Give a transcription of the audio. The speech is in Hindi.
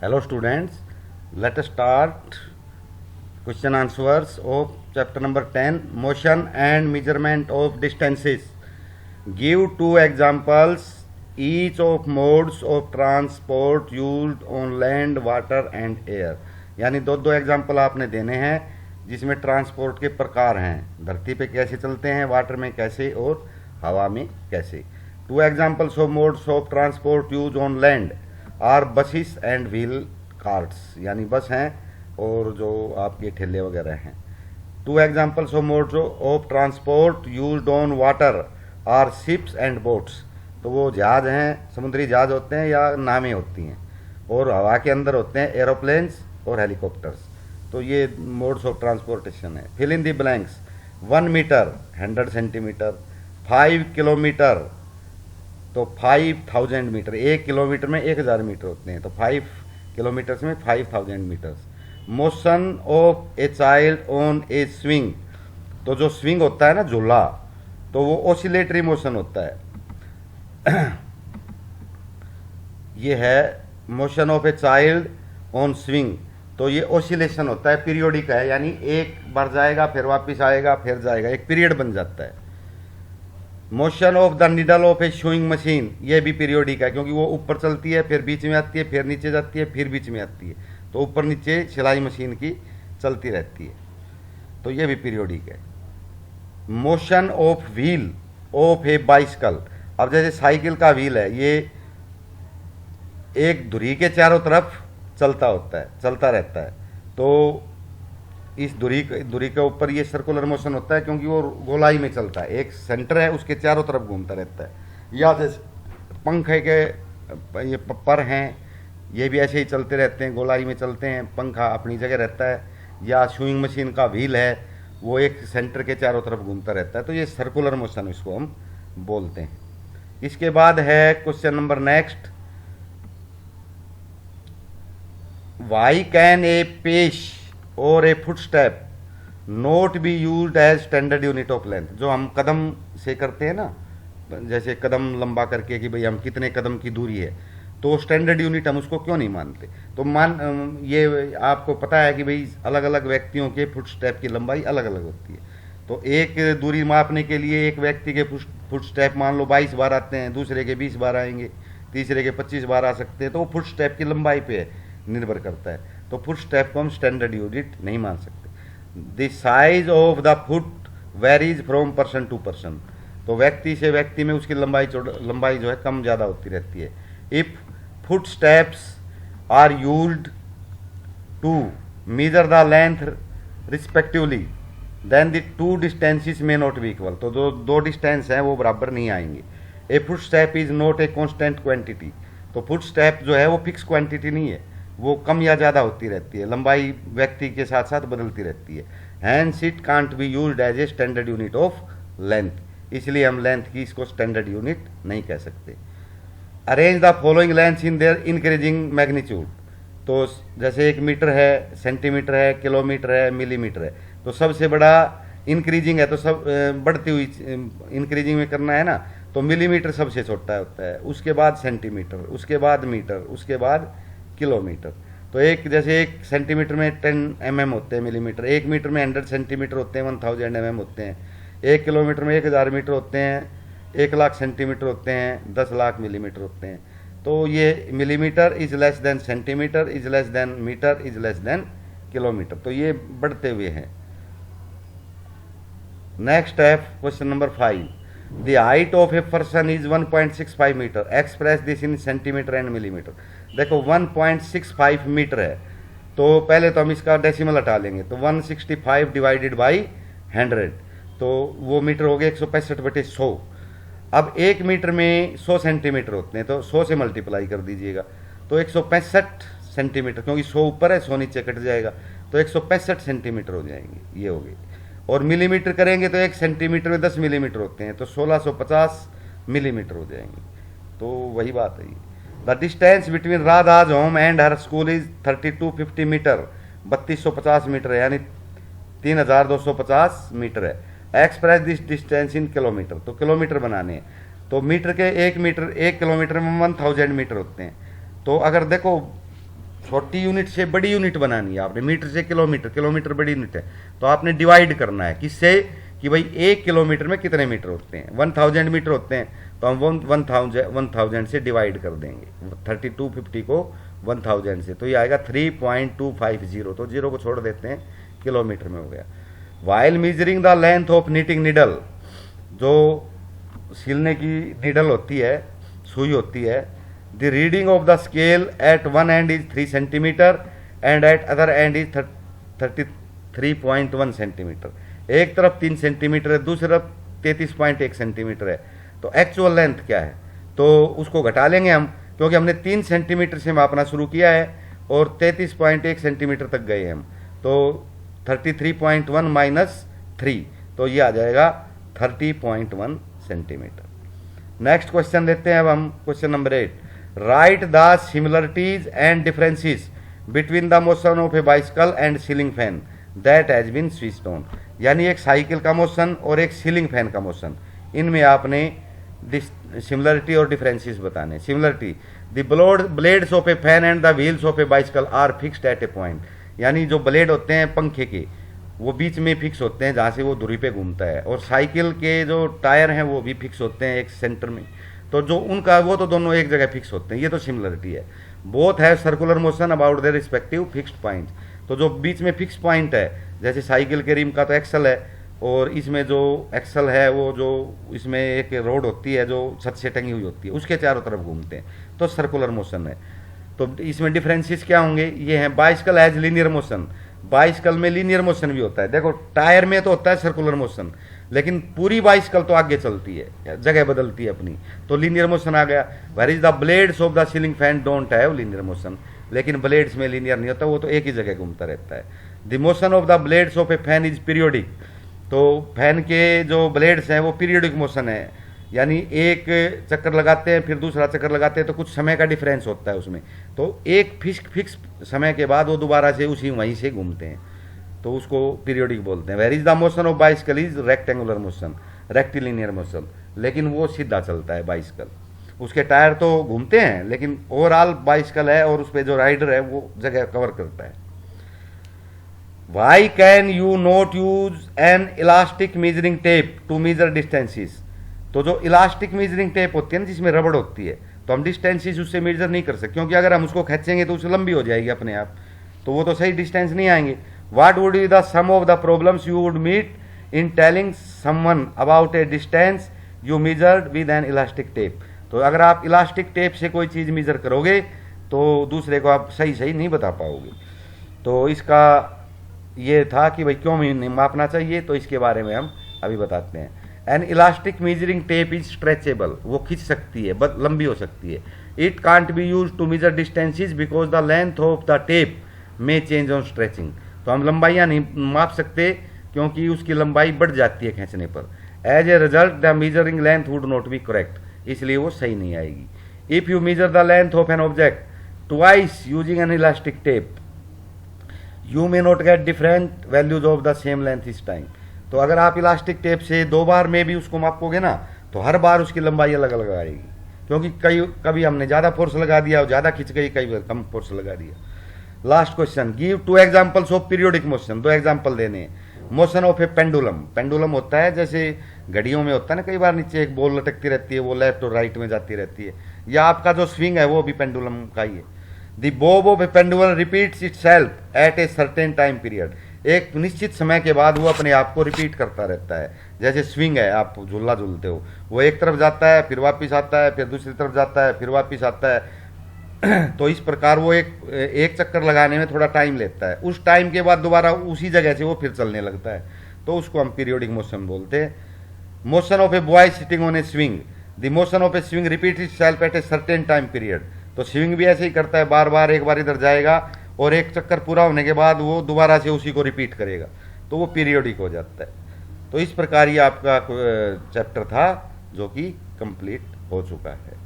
Hello students, let us start question answers of chapter number 10, motion and measurement of distances. Give two examples each of modes of transport used on land, water and air. यानी दो दो एग्जाम्पल आपने देने हैं जिसमें ट्रांसपोर्ट के प्रकार हैं, धरती पे कैसे चलते हैं, वाटर में कैसे और हवा में कैसे. Two examples of modes of transport use on land are buses and wheel carts, यानी बस हैं और जो आपके ठेले वगैरह हैं. Two examples of modes of transport used on water are ships and boats, तो वो जहाज हैं, समुद्री जहाज होते हैं या नावें होती हैं, और हवा के अंदर होते हैं एरोप्लेन्स और हेलीकॉप्टर्स. तो ये मोड्स ऑफ ट्रांसपोर्टेशन है. Fill in the blanks. 1 metre 100 centimetre, 5 kilometre तो 5000 मीटर, 1 किलोमीटर में 1000 मीटर होते हैं, तो 5 किलोमीटर्स में 5000 metres. Motion of a child on a swing, तो जो स्विंग होता है ना झूला, तो वो ऑसिलेटरी मोशन होता है. ये है motion of a child on swing, तो ये ऑसिलेशन होता है, पीरियोडिक है, यानी एक बार जाएगा फिर वापस आएगा फिर जाएगा, एक पीरियड बन जाता है. Motion of the needle of A showing machine, ये भी पीरियोडिक है क्योंकि वो ऊपर चलती है फिर बीच में आती है फिर नीचे जाती है फिर बीच में आती है, तो ऊपर नीचे सिलाई मशीन की चलती रहती है, तो ये भी पीरियोडिक है. Motion of wheel of a bicycle, अब जैसे साइकिल का व्हील है, ये एक धुरी के चारों तरफ चलता रहता है, तो इस धुरी के ऊपर ये सर्कुलर मोशन होता है क्योंकि वो गोलाई में चलता है, एक सेंटर है उसके चारों तरफ घूमता रहता है. या जैसे पंखे के ये पर हैं, ये भी ऐसे ही चलते रहते हैं, गोलाई में चलते हैं, पंखा अपनी जगह रहता है. या स्विंग मशीन का व्हील है, वो एक सेंटर के चारों तरफ घूमता रहता है, तो ये सर्कुलर मोशन इसको हम बोलते हैं. इसके बाद है question number next. Why can a pace or a footstep not be used as standard unit of length, जो हम कदम से करते हैं ना, जैसे कदम लंबा करके कि भाई हम कितने कदम की दूरी है, तो स्टैंडर्ड यूनिट हम उसको क्यों नहीं मानते. तो ये आपको पता है कि भाई अलग अलग व्यक्तियों के फुटस्टेप की लंबाई अलग अलग होती है, तो एक दूरी मापने के लिए एक व्यक्ति के फुटस्टेप मान लो 22 बार आते हैं, दूसरे के 20 बार आएंगे, तीसरे के 25 बार आ सकते हैं, तो वो फुटस्टेप की लंबाई पे निर्भर करता है, तो फुटस्टेप को हम स्टैंडर्ड यूनिट नहीं मान सकते. The size of the foot varies from person to person, तो व्यक्ति से व्यक्ति में उसकी लंबाई जो है कम ज़्यादा होती रहती है. If foot steps are used to measure the length respectively then the two distances may not be equal, तो जो दो डिस्टेंस हैं वो बराबर नहीं आएंगे. A foot step is not a constant quantity, तो फुट स्टेप जो है वो फिक्स क्वांटिटी नहीं है, वो कम या ज़्यादा होती रहती है, लंबाई व्यक्ति के साथ साथ बदलती रहती है. Hence it can't be used as a standard unit of length, इसलिए हम लेंथ की इसको स्टैंडर्ड यूनिट नहीं कह सकते. Arrange the following length in their increasing magnitude, तो जैसे 1 मीटर है, सेंटीमीटर है, किलोमीटर है, मिलीमीटर है, तो सबसे बड़ा इंक्रीजिंग है, तो सब बढ़ती हुई इंक्रीजिंग में करना है ना, तो मिलीमीटर सबसे छोटा होता है, उसके बाद सेंटीमीटर, उसके बाद मीटर, उसके बाद किलोमीटर. तो एक जैसे 1 सेंटीमीटर में 10 mm होते हैं मिलीमीटर, 1 मीटर में 100 सेंटीमीटर होते हैं, 1000 mm होते हैं, 1 किलोमीटर में 1000 मीटर होते हैं, 1 लाख सेंटीमीटर होते हैं, 10 लाख मिलीमीटर होते हैं. तो ये millimetre is less than centimetre is less than metre is less than kilometre, तो ये बढ़ते हुए हैं. नेक्स्ट है question number 5. The height of a person is 1.65 metre, express this in centimetre and millimetre. देखो 1.65 मीटर है, तो पहले तो हम इसका डेसिमल हटा लेंगे, तो 165 डिवाइडेड बाई 100, तो वो मीटर हो गया 165/100. अब 1 मीटर में 100 सेंटीमीटर होते हैं, तो 100 से मल्टीप्लाई कर दीजिएगा, तो 165 सेंटीमीटर, क्योंकि 100 ऊपर है 100 नीचे कट जाएगा, तो 165 सेंटीमीटर हो जाएंगे, ये हो गई. और मिलीमीटर करेंगे तो 1 सेंटीमीटर में 10 मिलीमीटर होते हैं, तो 1650 मिलीमीटर हो जाएंगे, तो वही बात है. The distance between Radha's home and her school is 3250 metre, 3250 metre है, यानी 3250 मीटर है. Express this distance in kilometre, तो किलोमीटर बनाने हैं, तो मीटर के 1 किलोमीटर में 1000 मीटर होते हैं. तो अगर देखो छोटी यूनिट से बड़ी यूनिट बनानी है आपने, मीटर से किलोमीटर, किलोमीटर बड़ी यूनिट है, तो आपने डिवाइड करना है किससे, कि भाई 1 किलोमीटर में कितने मीटर होते हैं, 1000 मीटर होते हैं, तो हम 1000 से डिवाइड कर देंगे 3250 को 1000 से, तो ये आएगा 3.250, तो जीरो को छोड़ देते हैं, किलोमीटर में हो गया। While measuring the length of knitting needle, जो सिलने की निडल होती है, सुई होती है, the reading of the scale eight one and is 3 centimetre and eight other and is 33.1 centimetre, एक तरफ 3 सेंटीमीटर है, दूसरी तरफ 33.1 सेंटीमीटर है, तो एक्चुअल लेंथ क्या है, तो उसको घटा लेंगे हम, क्योंकि हमने 3 सेंटीमीटर से मापना शुरू किया है और 33.1 सेंटीमीटर तक गए हम, तो 33.1 माइनस 3, तो ये आ जाएगा 30.1 सेंटीमीटर। नेक्स्ट क्वेश्चन लेते हैं अब हम, question number 8, write the similarities and differences between the motion of a bicycle and ceiling fan that has been switched on, यानी एक साइकिल का मोशन और एक सीलिंग फैन का मोशन, इनमें आपने सिमिलरिटी और डिफरेंसेस बताने। Similarity, the blades of a fan and the wheels of a bicycle are fixed at a point, यानी जो ब्लेड होते हैं पंखे के वो बीच में फिक्स होते हैं जहाँ से वो धुरी पे घूमता है, और साइकिल के जो टायर हैं वो भी फिक्स होते हैं एक सेंटर में, तो जो उनका वो तो दोनों एक जगह फिक्स होते हैं, ये तो सिमिलरिटी है। बोथ है circular motion about their respective fixed point, तो जो बीच में फिक्स पॉइंट है, जैसे साइकिल के रिम का तो एक्सल है, और इसमें जो एक्सल है वो जो इसमें एक रोड होती है जो छत से टंगी हुई होती है, उसके चारों तरफ घूमते हैं, तो सर्कुलर मोशन है। तो इसमें डिफरेंसेस क्या होंगे, ये हैं, bicycle has linear motion, bicycle में लीनियर मोशन भी होता है, देखो टायर में तो होता है सर्कुलर मोशन, लेकिन पूरी बाइसिकल तो आगे चलती है, जगह बदलती है अपनी, तो लीनियर मोशन आ गया। Where is the blades of the ceiling fan don't have linear motion, लेकिन ब्लेड्स में लीनियर नहीं होता, वो तो एक ही जगह घूमता रहता है। The motion of the blades of a fan is periodic, तो फैन के जो ब्लेड्स हैं वो पीरियोडिक मोशन है, यानी एक चक्कर लगाते हैं फिर दूसरा चक्कर लगाते हैं, तो कुछ समय का डिफरेंस होता है उसमें, तो एक फिक्स समय के बाद वो दोबारा से उसी वहीं से घूमते हैं, तो उसको पीरियोडिक बोलते हैं। Where is the motion of bicycle is rectangular motion, rectilinear motion, लेकिन वो सीधा चलता है बाइसिकल, उसके टायर तो घूमते हैं लेकिन ओवरऑल बाइसिकल है और उस पर जो राइडर है वो जगह कवर करता है। Why can you not use an elastic measuring tape to measure distances, तो जो इलास्टिक मेजरिंग टेप होती है ना जिसमें रबड़ होती है, तो हम डिस्टेंसेस उससे मेजर नहीं कर सकते, क्योंकि अगर हम उसको खींचेंगे तो उससे लंबी हो जाएगी अपने आप, तो वो तो सही डिस्टेंस नहीं आएंगे। What would be the some of the problems you would meet in telling someone about a distance you measured with an elastic tape, तो अगर आप इलास्टिक टेप से कोई चीज़ मेजर करोगे तो दूसरे को आप सही नहीं बता पाओगे। तो इसका ये था कि भाई क्यों मापना चाहिए, तो इसके बारे में हम अभी बताते हैं। An elastic measuring tape is stretchable, वो खींच सकती है, बस लंबी हो सकती है। It can't be use to measure distances because the length of the tape में चेंज ऑन स्ट्रेचिंग, तो हम लंबाइयाँ नहीं माप सकते क्योंकि उसकी लंबाई बढ़ जाती है खींचने पर। As a result the measuring length would not be correct, इसलिए वो सही नहीं आएगी। If you measure the length of an object twice using an elastic tape you may not get different values of the same length इस टाइम, तो अगर आप इलास्टिक टेप से 2 बार में भी उसको मापोगे ना, तो हर बार उसकी लंबाई अलग अलग आएगी, क्योंकि कभी हमने ज़्यादा फोर्स लगा दिया और ज़्यादा खिंच गई, कई कम फोर्स लगा दिया। Last question, give 2 examples of periodic motion, 2 example देने हैं। Motion of A pendulum, pendulum होता है जैसे घड़ियों में होता है ना, कई बार नीचे एक बॉल लटकती रहती है, वो लेफ्ट और राइट में जाती रहती है, या आपका जो स्विंग है वो भी पेंडुलम का ही है। The Bob of A pendulum repeats itself eight a certain time period, एक निश्चित समय के बाद वो अपने आप को रिपीट करता रहता है। जैसे स्विंग है, आप झूला झूलते हो, वो एक तरफ जाता है फिर वापस आता है, फिर दूसरी तरफ जाता है फिर वापस आता है तो इस प्रकार वो एक चक्कर लगाने में थोड़ा टाइम लेता है, उस टाइम के बाद दोबारा उसी जगह से वो फिर चलने लगता है, तो उसको हम पीरियोडिक मोशन बोलते हैं। Motion of a boy sitting on a swing, the motion of A swing repeat itself eight a certain time period, तो स्विंग भी ऐसे ही करता है, बार बार एक बार इधर जाएगा और एक चक्कर पूरा होने के बाद वो दोबारा से उसी को रिपीट करेगा, तो वो पीरियोडिक हो जाता है। तो इस प्रकार ये आपका चैप्टर था जो कि कंप्लीट हो चुका है।